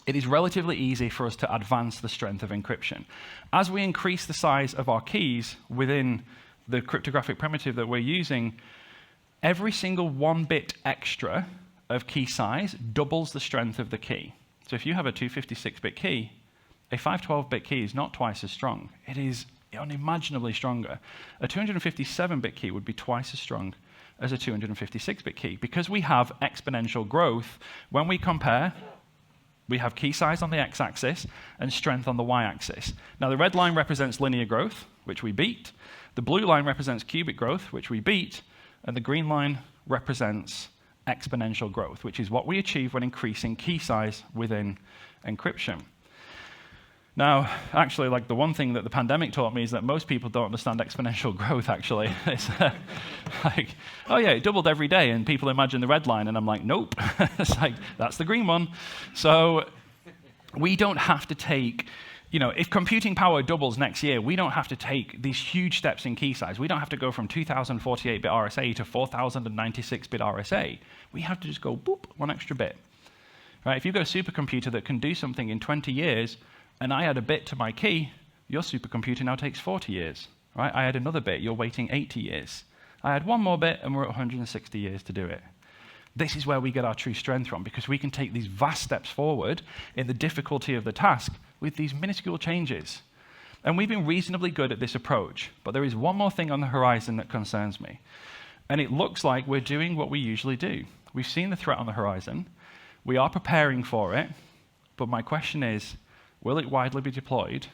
it is relatively easy for us to advance the strength of encryption. As we increase the size of our keys within the cryptographic primitive that we're using, every single 1 bit extra of key size doubles the strength of the key. So if you have a 256-bit key, a 512-bit key is not twice as strong. It is unimaginably stronger. A 257-bit key would be twice as strong as a 256-bit key. Because we have exponential growth, when we compare, we have key size on the x-axis and strength on the y-axis. Now, the red line represents linear growth, which we beat. The blue line represents cubic growth, which we beat. And the green line represents exponential growth, which is what we achieve when increasing key size within encryption. Now, actually, like the one thing that the pandemic taught me is that most people don't understand exponential growth, actually. It's like, oh yeah, it doubled every day, and people imagine the red line, and I'm like, nope. It's like, that's the green one. So we don't have to take if computing power doubles next year, we don't have to take these huge steps in key size. We don't have to go from 2048-bit RSA to 4096-bit RSA. We have to just go, boop, one extra bit. Right? If you've got a supercomputer that can do something in 20 years, and I add a bit to my key, your supercomputer now takes 40 years. Right? I add another bit, you're waiting 80 years. I add one more bit, and we're at 160 years to do it. This is where we get our true strength from, because we can take these vast steps forward in the difficulty of the task with these minuscule changes. And we've been reasonably good at this approach, but there is one more thing on the horizon that concerns me. And it looks like we're doing what we usually do. We've seen the threat on the horizon, we are preparing for it, but my question is, will it widely be deployed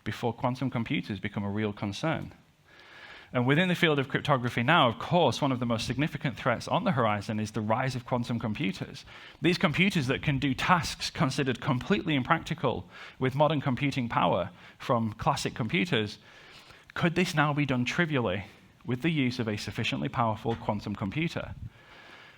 before quantum computers become a real concern? And within the field of cryptography now, of course, one of the most significant threats on the horizon is the rise of quantum computers. These computers that can do tasks considered completely impractical with modern computing power from classic computers, could this now be done trivially with the use of a sufficiently powerful quantum computer?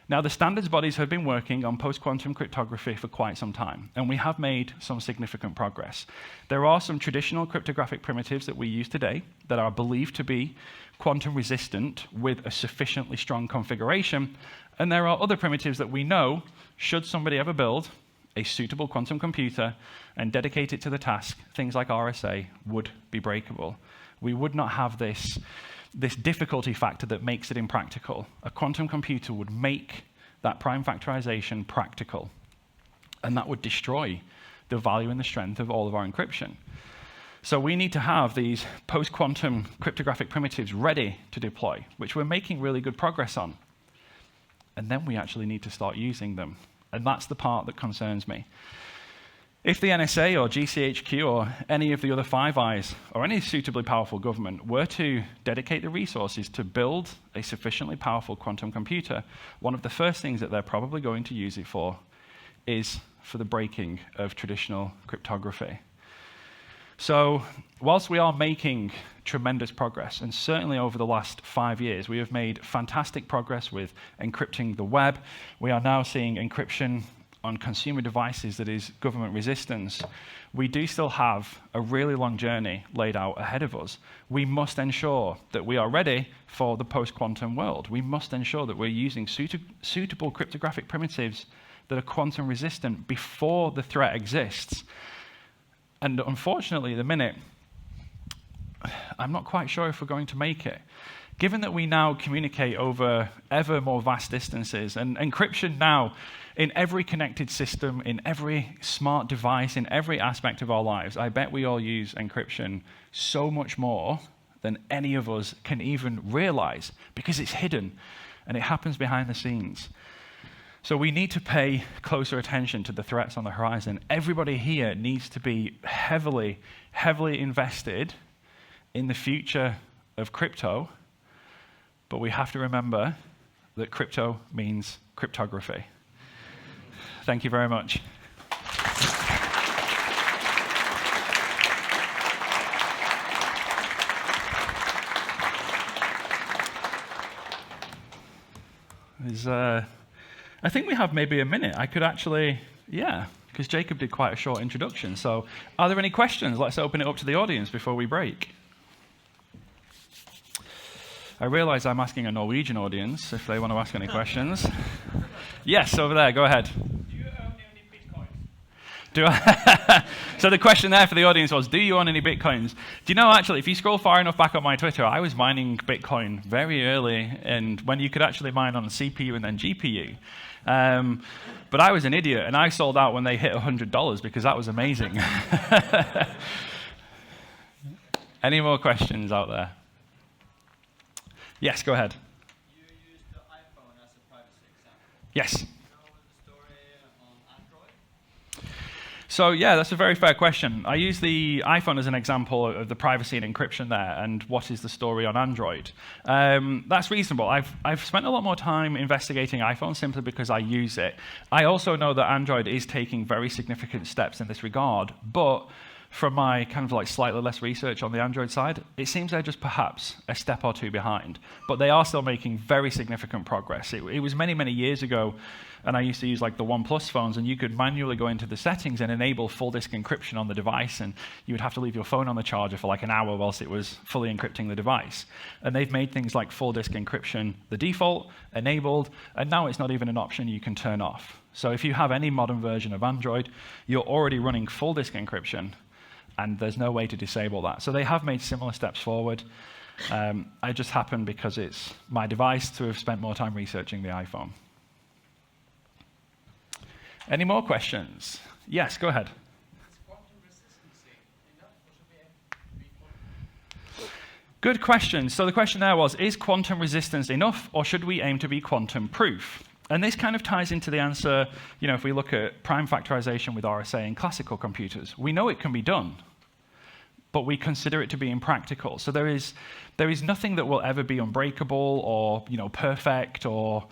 Now, the standards bodies have been working on post-quantum cryptography for quite some time, and we have made some significant progress. There are some traditional cryptographic primitives that we use today that are believed to be quantum resistant with a sufficiently strong configuration, and there are other primitives that we know, should somebody ever build a suitable quantum computer and dedicate it to the task, things like RSA would be breakable. We would not have this difficulty factor that makes it impractical. A quantum computer would make that prime factorization practical, and that would destroy the value and the strength of all of our encryption. So we need to have these post-quantum cryptographic primitives ready to deploy, which we're making really good progress on. And then we actually need to start using them. And that's the part that concerns me. If the NSA or GCHQ or any of the other Five Eyes or any suitably powerful government were to dedicate the resources to build a sufficiently powerful quantum computer, one of the first things that they're probably going to use it for is for the breaking of traditional cryptography. So whilst we are making tremendous progress, and certainly over the last 5 years, we have made fantastic progress with encrypting the web. We are now seeing encryption on consumer devices that is government resistance. We do still have a really long journey laid out ahead of us. We must ensure that we are ready for the post-quantum world. We must ensure that we're using suitable cryptographic primitives that are quantum resistant before the threat exists. And unfortunately, at the minute, I'm not quite sure if we're going to make it. Given that we now communicate over ever more vast distances, and encryption now in every connected system, in every smart device, in every aspect of our lives, I bet we all use encryption so much more than any of us can even realize, because it's hidden and it happens behind the scenes. So we need to pay closer attention to the threats on the horizon. Everybody here needs to be heavily, heavily invested in the future of crypto, but we have to remember that crypto means cryptography. Thank you very much. I think we have maybe a minute. I could actually, because Jacob did quite a short introduction. So are there any questions? Let's open it up to the audience before we break. I realize I'm asking a Norwegian audience if they want to ask any questions. Yes, over there, go ahead. Do you own any Bitcoins? So the question there for the audience was, do you own any Bitcoins? Do you know, actually, if you scroll far enough back on my Twitter, I was mining Bitcoin very early, and when you could actually mine on a CPU and then GPU. But I was an idiot, and I sold out when they hit $100 because that was amazing. Any more questions out there? Yes, go ahead. You used the iPhone as a privacy example. Yes. Do you know the story on Android? So yeah, that's a very fair question. I use the iPhone as an example of the privacy and encryption there, and what is the story on Android. That's reasonable. I've spent a lot more time investigating iPhone simply because I use it. I also know that Android is taking very significant steps in this regard, but from my kind of like slightly less research on the Android side, it seems they're just perhaps a step or two behind. But they are still making very significant progress. It was many, many years ago, and I used to use like the OnePlus phones, and you could manually go into the settings and enable full disk encryption on the device, and you would have to leave your phone on the charger for like an hour whilst it was fully encrypting the device. And they've made things like full disk encryption the default, enabled, and now it's not even an option you can turn off. So if you have any modern version of Android, you're already running full disk encryption, and there's no way to disable that. So they have made similar steps forward. I just happen, because it's my device, to have spent more time researching the iPhone. Any more questions? Yes, go ahead. Good question. So the question there was, is quantum resistance enough, or should we aim to be quantum proof? And this kind of ties into the answer, if we look at prime factorization with RSA in classical computers. We know it can be done, but we consider it to be impractical. So there is nothing that will ever be unbreakable or perfect or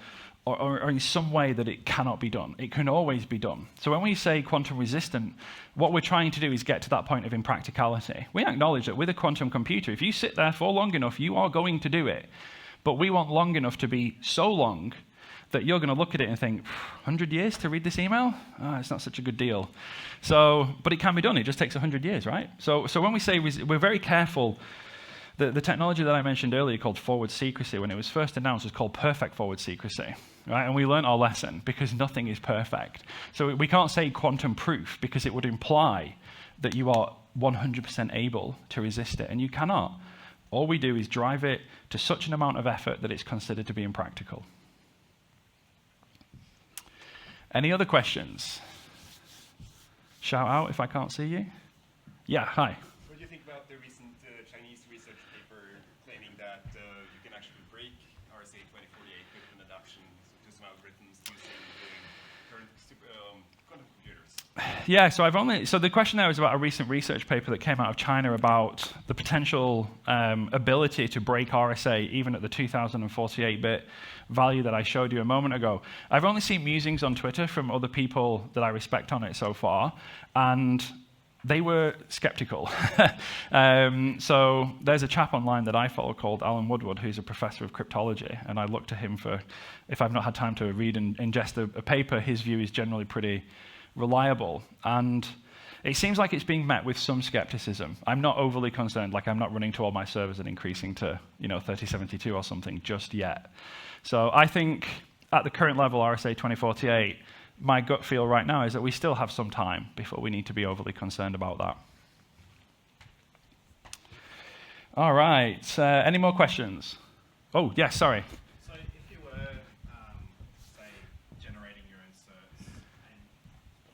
in some way that it cannot be done. It can always be done. So when we say quantum resistant, what we're trying to do is get to that point of impracticality. We acknowledge that with a quantum computer, if you sit there for long enough, you are going to do it. But we want long enough to be so long that you're going to look at it and think, 100 years to read this email? Oh, it's not such a good deal. But it can be done. It just takes 100 years, right? So when we say we're very careful, the technology that I mentioned earlier called forward secrecy, when it was first announced, was called perfect forward secrecy, right? And we learned our lesson, because nothing is perfect. So we can't say quantum proof, because it would imply that you are 100% able to resist it, and you cannot. All we do is drive it to such an amount of effort that it's considered to be impractical. Any other questions? Shout out if I can't see you. Yeah, hi. What do you think about the recent Chinese research paper claiming that you can actually break RSA 2048 with an adaptation to some algorithms using the current quantum computers? Yeah, so the question there was about a recent research paper that came out of China about the potential ability to break RSA even at the 2048-bit value that I showed you a moment ago. I've only seen musings on Twitter from other people that I respect on it so far, and they were skeptical. So there's a chap online that I follow called Alan Woodward, who's a professor of cryptology, and I look to him for, if I've not had time to read and ingest a paper, his view is generally pretty reliable. And it seems like it's being met with some skepticism. I'm not overly concerned, like I'm not running to all my servers and increasing to 3072 or something just yet. So I think at the current level, RSA 2048, my gut feel right now is that we still have some time before we need to be overly concerned about that. All right, any more questions? Oh, yes, sorry. So if you were, say, generating your own certs, and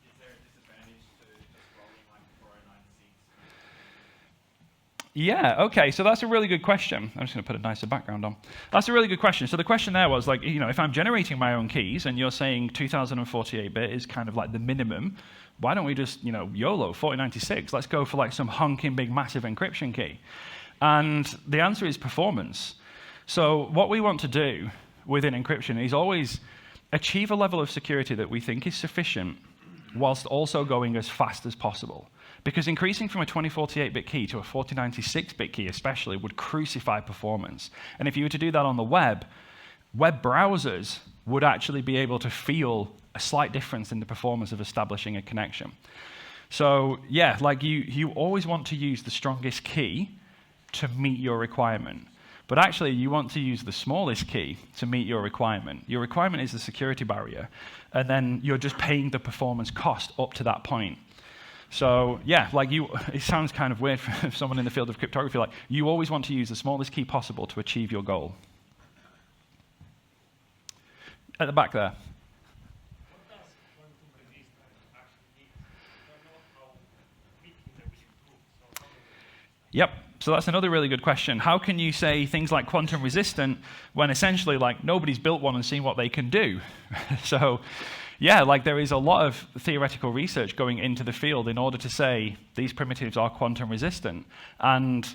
is there a disadvantage to just rolling like 4096? Yeah, okay, so that's a really good question. I'm just going to put a nicer background on. That's a really good question. So the question there was, like, if I'm generating my own keys and you're saying 2048-bit is kind of like the minimum, why don't we just, YOLO, 4096? Let's go for like some honking big massive encryption key. And the answer is performance. So what we want to do within encryption is always achieve a level of security that we think is sufficient whilst also going as fast as possible. Because increasing from a 2048-bit key to a 4096-bit key especially would crucify performance. And if you were to do that on the web browsers would actually be able to feel a slight difference in the performance of establishing a connection. So yeah, like you always want to use the strongest key to meet your requirement. But actually, you want to use the smallest key to meet your requirement. Your requirement is the security barrier, and then you're just paying the performance cost up to that point. So yeah, like it sounds kind of weird for someone in the field of cryptography. Like you always want to use the smallest key possible to achieve your goal. At the back there. Yep. So that's another really good question. How can you say things like quantum resistant when essentially like nobody's built one and seen what they can do? So yeah, like there is a lot of theoretical research going into the field in order to say these primitives are quantum resistant. And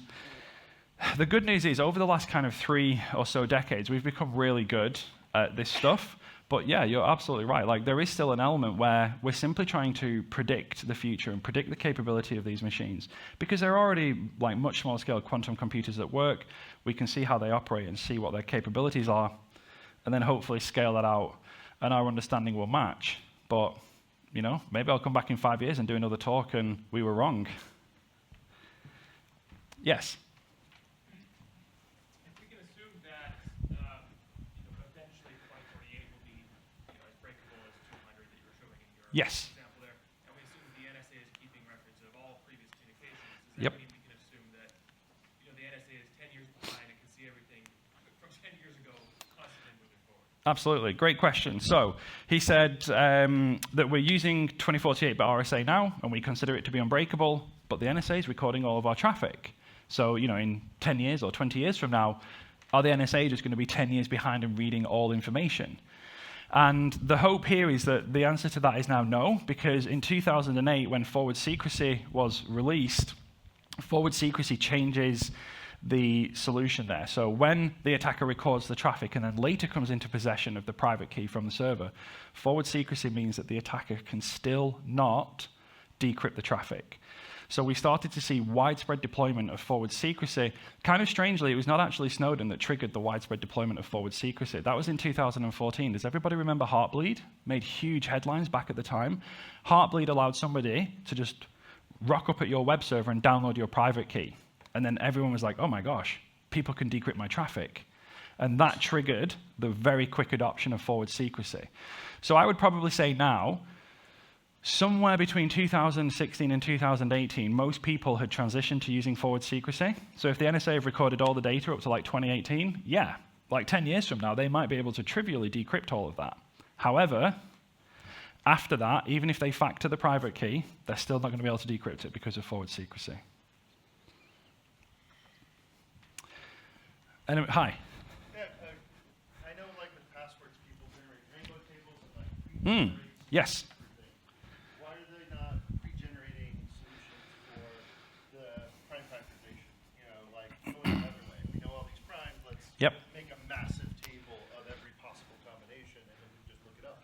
the good news is over the last kind of 3 or so decades, we've become really good at this stuff. But yeah, you're absolutely right. Like, there is still an element where we're simply trying to predict the future and predict the capability of these machines, because they're already like much smaller scale quantum computers that work. We can see how they operate and see what their capabilities are, and then hopefully scale that out, and our understanding will match. But you know, maybe I'll come back in 5 years and do another talk, and we were wrong. Yes. Yes. Example there, and we assume the NSA is keeping records of all previous communications. Does that Yep. mean we can assume that the NSA is 10 years behind and can see everything from 10 years ago constantly moving forward? Absolutely. Great question. So he said that we're using 2048-bit RSA now, and we consider it to be unbreakable, but the NSA is recording all of our traffic. So, you know, in 10 years or 20 years from now, are the NSA just going to be 10 years behind and reading all information? And the hope here is that the answer to that is now no, because in 2008, when forward secrecy was released, forward secrecy changes the solution there. So when the attacker records the traffic and then later comes into possession of the private key from the server, forward secrecy means that the attacker can still not decrypt the traffic. So we started to see widespread deployment of forward secrecy. Kind of strangely, it was not actually Snowden that triggered the widespread deployment of forward secrecy. That was in 2014. Does everybody remember Heartbleed? Made huge headlines back at the time. Heartbleed allowed somebody to just rock up at your web server and download your private key. And then everyone was like, oh my gosh, people can decrypt my traffic. And that triggered the very quick adoption of forward secrecy. So I would probably say now, somewhere between 2016 and 2018, most people had transitioned to using forward secrecy. So if the NSA have recorded all the data up to like 2018, yeah, like 10 years from now, they might be able to trivially decrypt all of that. However, after that, even if they factor the private key, they're still not going to be able to decrypt it because of forward secrecy. Anyway, hi. Yeah, I know like with passwords, people generate rainbow tables and like Yes. Why are they not regenerating solutions for the prime factorization? You know, like going another way. We know all these primes. Let's make a massive table of every possible combination, and then we just look it up.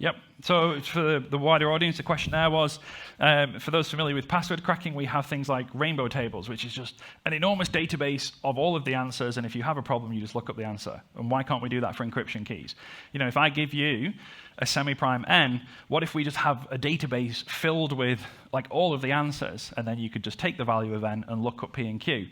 Yep. So for the wider audience, the question there was, for those familiar with password cracking, we have things like rainbow tables, which is just an enormous database of all of the answers, and if you have a problem, you just look up the answer. And why can't we do that for encryption keys? You know, if I give you a semi-prime n, what if we just have a database filled with like all of the answers, and then you could just take the value of n and look up p and q?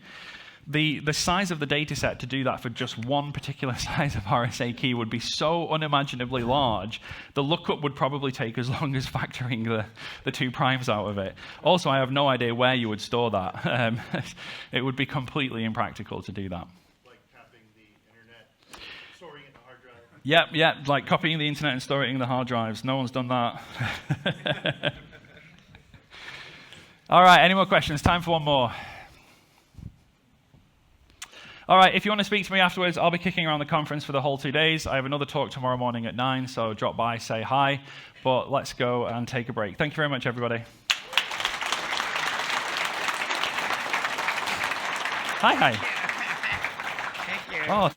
The size of the data set to do that for just one particular size of RSA key would be so unimaginably large, the lookup would probably take as long as factoring the two primes out of it. Also, I have no idea where you would store that. It would be completely impractical to do that. Like copying the internet, storing it in a hard drive. Yep, like copying the internet and storing it in the hard drives. No one's done that. All right, any more questions? Time for one more. All right, if you want to speak to me afterwards, I'll be kicking around the conference for the whole 2 days. I have another talk tomorrow morning at 9, so drop by, say hi. But let's go and take a break. Thank you very much, everybody. Hi. Thank you. Oh.